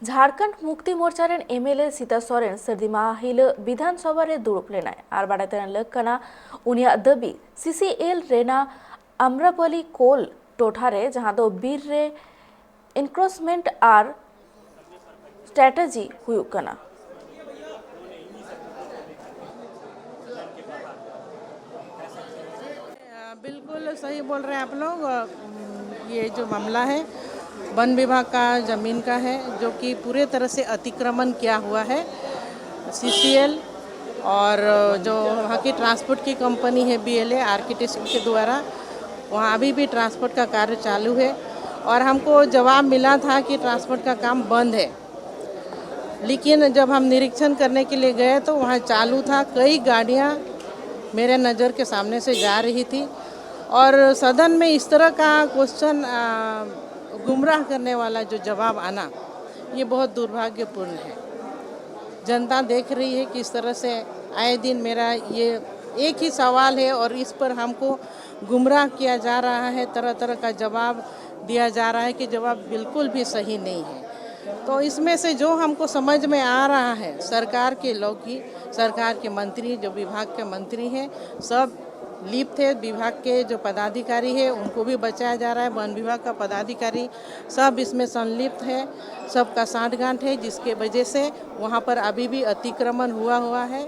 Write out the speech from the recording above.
Jharkhand Mukti Morcha rain MLA Sita Soren सर्दी माह हिल विधानसभा रे दुरुप लेनाय आर बाडातेन लकना उनिया दबी सीसीएल रेना अमरापली कोल टोठारे जहां दो बीर रे इनक्रोचमेंट आर स्ट्रेटजी हुयुक कना। बिल्कुल सही बोल रहे हैं आप लोग। ये जो मामला है वन विभाग का ज़मीन का है, जो कि पूरे तरह से अतिक्रमण किया हुआ है। सीसीएल और जो वहाँ की ट्रांसपोर्ट की कंपनी है बीएलए आर्किटेक्ट के द्वारा, वहाँ अभी भी ट्रांसपोर्ट का कार्य चालू है। और हमको जवाब मिला था कि ट्रांसपोर्ट का काम बंद है, लेकिन जब हम निरीक्षण करने के लिए गए तो वहाँ चालू था। कई गाड़ियाँ मेरे नज़र के सामने से जा रही थी और सदन में इस तरह का क्वेश्चन गुमराह करने वाला जो जवाब आना, ये बहुत दुर्भाग्यपूर्ण है। जनता देख रही है कि इस तरह से आए दिन मेरा ये एक ही सवाल है और इस पर हमको गुमराह किया जा रहा है, तरह तरह का जवाब दिया जा रहा है कि जवाब बिल्कुल भी सही नहीं है। तो इसमें से जो हमको समझ में आ रहा है, सरकार के लोग ही, सरकार के मंत्री, जो विभाग के मंत्री हैं, सब लिप्त है। विभाग के जो पदाधिकारी है उनको भी बचाया जा रहा है, वन विभाग का पदाधिकारी सब इसमें संलिप्त है, सबका सांठगांठ है, जिसके वजह से वहाँ पर अभी भी अतिक्रमण हुआ है।